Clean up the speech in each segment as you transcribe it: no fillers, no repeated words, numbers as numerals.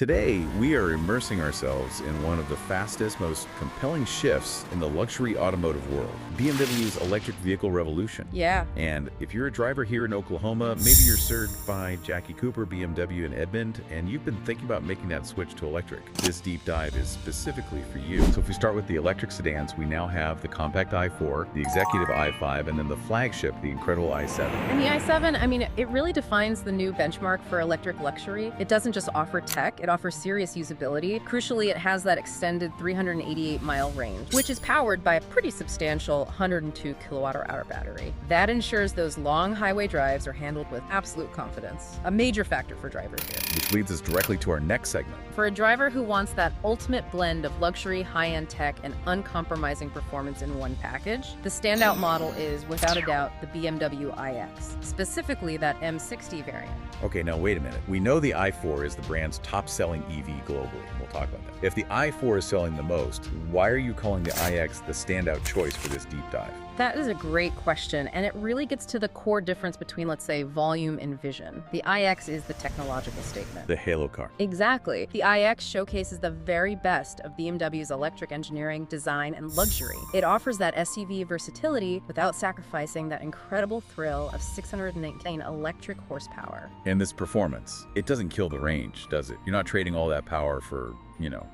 Today, we are immersing ourselves in one of the fastest, most compelling shifts in the luxury automotive world, BMW's electric vehicle revolution. Yeah. And if you're a driver here in Oklahoma, maybe you're served by Jackie Cooper, BMW in Edmond, and you've been thinking about making that switch to electric. This deep dive is specifically for you. So if we start with the electric sedans, we now have the compact i4, the executive i5, and then the flagship, the incredible i7. And the i7, I mean, it really defines the new benchmark for electric luxury. It doesn't just offer tech, it offers serious usability. Crucially, it has that extended 388-mile range, which is powered by a pretty substantial 102 kilowatt-hour battery. That ensures those long highway drives are handled with absolute confidence, a major factor for drivers here. Which leads us directly to our next segment. For a driver who wants that ultimate blend of luxury, high-end tech, and uncompromising performance in one package, the standout model is, without a doubt, the BMW iX, specifically that M60 variant. Okay, now wait a minute. We know the i4 is the brand's top-selling EV globally. We'll talk about that. If the i4 is selling the most, why are you calling the iX the standout choice for this deep dive? That is a great question, and it really gets to the core difference between, let's say, volume and vision. The iX is the technological statement. The halo car. Exactly. The iX showcases the very best of BMW's electric engineering, design, and luxury. It offers that SUV versatility without sacrificing that incredible thrill of 619 electric horsepower. And this performance, it doesn't kill the range, does it? You're not trading all that power for,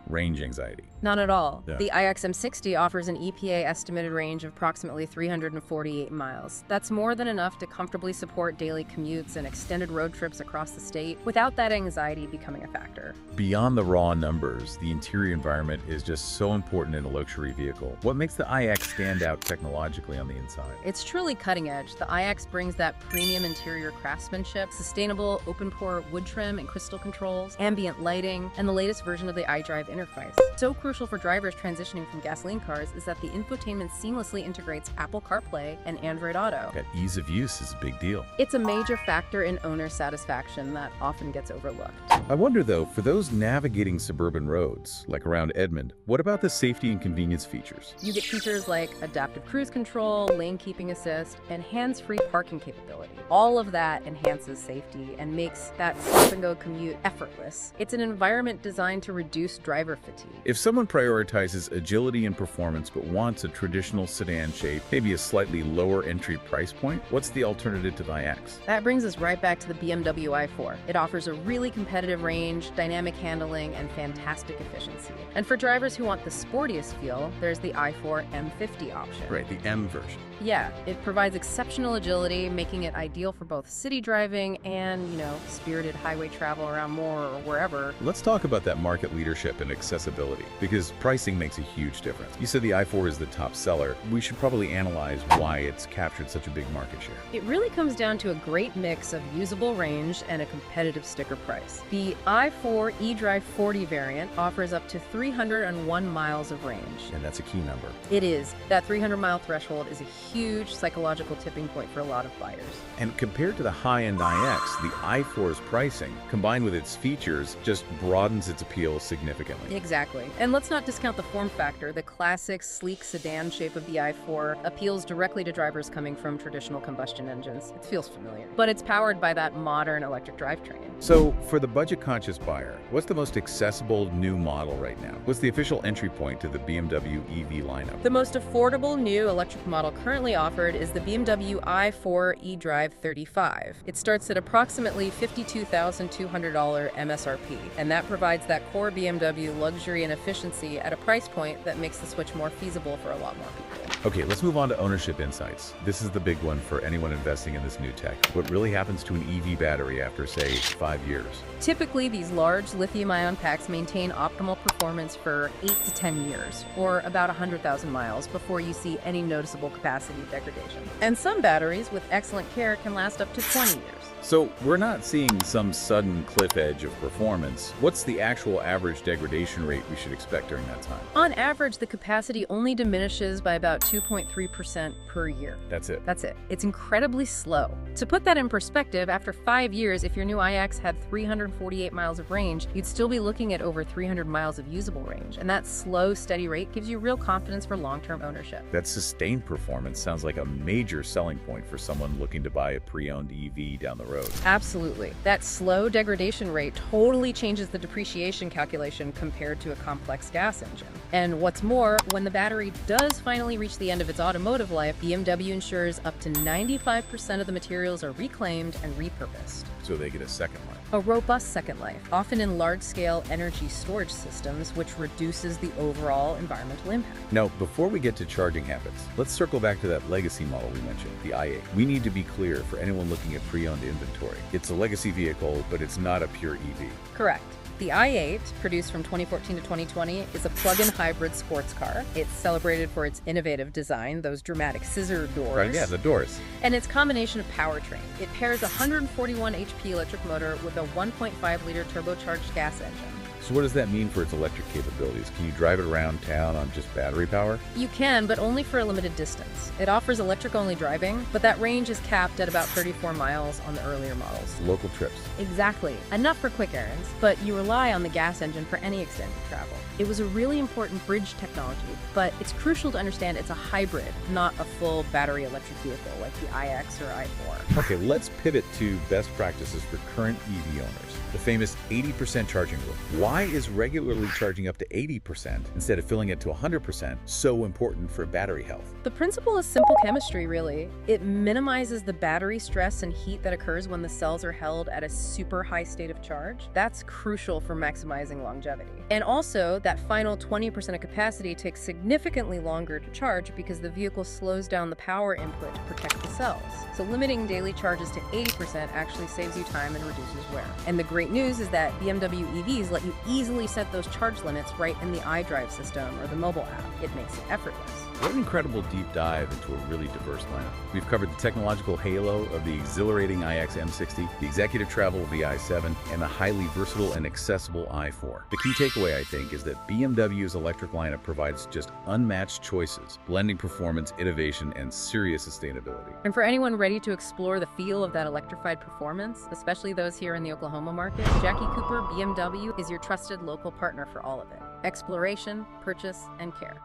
range anxiety. Not at all. Yeah. The iX M60 offers an EPA estimated range of approximately 348 miles. That's more than enough to comfortably support daily commutes and extended road trips across the state without that anxiety becoming a factor. Beyond the raw numbers, the interior environment is just so important in a luxury vehicle. What makes the iX stand out technologically on the inside? It's truly cutting edge. The iX brings that premium interior craftsmanship, sustainable open-pore wood trim and crystal controls, ambient lighting, and the latest version of the iDrive interface. So crucial for drivers transitioning from gasoline cars is that the infotainment seamlessly integrates Apple CarPlay and Android Auto. That ease of use is a big deal. It's a major factor in owner satisfaction that often gets overlooked. I wonder though, for those navigating suburban roads, like around Edmond, what about the safety and convenience features? You get features like adaptive cruise control, lane keeping assist, and hands-free parking capability. All of that enhances safety and makes that stop-and-go commute effortless. It's an environment designed to reduce driver fatigue. If someone prioritizes agility and performance but wants a traditional sedan shape, maybe a slightly lower entry price point, what's the alternative to the iX? That brings us right back to the BMW i4. It offers a really competitive range, dynamic handling, and fantastic efficiency. And for drivers who want the sportiest feel, there's the i4 M50 option. Right, the M version. Yeah, it provides exceptional agility, making it ideal for both city driving and, spirited highway travel around Moore or wherever. Let's talk about that market leadership and accessibility, because pricing makes a huge difference. You said the i4 is the top seller. We should probably analyze why it's captured such a big market share. It really comes down to a great mix of usable range and a competitive sticker price. The i4 eDrive 40 variant offers up to 301 miles of range. And that's a key number. It is. That 300-mile threshold is a huge psychological tipping point for a lot of buyers. And compared to the high-end iX, the i4's pricing, combined with its features, just broadens its appeal significantly. Exactly. And let's not discount the form factor. The classic, sleek sedan shape of the i4 appeals directly to drivers coming from traditional combustion engines. It feels familiar. But it's powered by that modern electric drivetrain. So, for the budget-conscious buyer, what's the most accessible new model right now? What's the official entry point to the BMW EV lineup? The most affordable new electric model currently offered is the BMW i4 eDrive 35. It starts at approximately $52,200 MSRP, and that provides that core BMW luxury and efficiency at a price point that makes the switch more feasible for a lot more people. Okay, let's move on to ownership insights. This is the big one for anyone investing in this new tech. What really happens to an EV battery after, say, 5 years? Typically, these large lithium-ion packs maintain optimal performance for 8 to 10 years, or about 100,000 miles, before you see any noticeable capacity degradation. And some batteries, with excellent care, can last up to 20 years. So we're not seeing some sudden cliff edge of performance. What's the actual average degradation rate we should expect during that time? On average, the capacity only diminishes by about 2.3% per year. That's it. That's it. It's incredibly slow. To put that in perspective, after 5 years, if your new iX had 348 miles of range, you'd still be looking at over 300 miles of usable range. And that slow, steady rate gives you real confidence for long-term ownership. That sustained performance sounds like a major selling point for someone looking to buy a pre-owned EV down the road. Absolutely. That slow degradation rate totally changes the depreciation calculation compared to a complex gas engine. And what's more, when the battery does finally reach the end of its automotive life, BMW ensures up to 95% of the materials are reclaimed and repurposed. So they get a second life. A robust second life, often in large-scale energy storage systems, which reduces the overall environmental impact. Now, before we get to charging habits, let's circle back to that legacy model we mentioned, the i8. We need to be clear for anyone looking at pre-owned inventory. It's a legacy vehicle, but it's not a pure EV. Correct. The i8, produced from 2014 to 2020, is a plug-in hybrid sports car. It's celebrated for its innovative design, those dramatic scissor doors. Right, yeah, the doors. And its combination of powertrain. It pairs a 141 HP electric motor with a 1.5-liter turbocharged gas engine. So what does that mean for its electric capabilities? Can you drive it around town on just battery power? You can, but only for a limited distance. It offers electric-only driving, but that range is capped at about 34 miles on the earlier models. Local trips. Exactly. Enough for quick errands, but you rely on the gas engine for any extended travel. It was a really important bridge technology, but it's crucial to understand it's a hybrid, not a full battery electric vehicle like the iX or i4. Okay, let's pivot to best practices for current EV owners. The famous 80% charging rule. Why is regularly charging up to 80% instead of filling it to 100% so important for battery health? The principle is simple chemistry, really. It minimizes the battery stress and heat that occurs when the cells are held at a super high state of charge. That's crucial for maximizing longevity. And also, that final 20% of capacity takes significantly longer to charge because the vehicle slows down the power input to protect the cells. So limiting daily charges to 80% actually saves you time and reduces wear. And the great news is that BMW EVs let you easily set those charge limits right in the iDrive system or the mobile app. It makes it effortless. What an incredible deep dive into a really diverse lineup. We've covered the technological halo of the exhilarating iX M60, the executive travel of the i7, and the highly versatile and accessible i4. The key takeaway, I think, is that BMW's electric lineup provides just unmatched choices, blending performance, innovation, and serious sustainability. And for anyone ready to explore the feel of that electrified performance, especially those here in the Oklahoma market, Jackie Cooper BMW is your trusted local partner for all of it. Exploration, purchase, and care.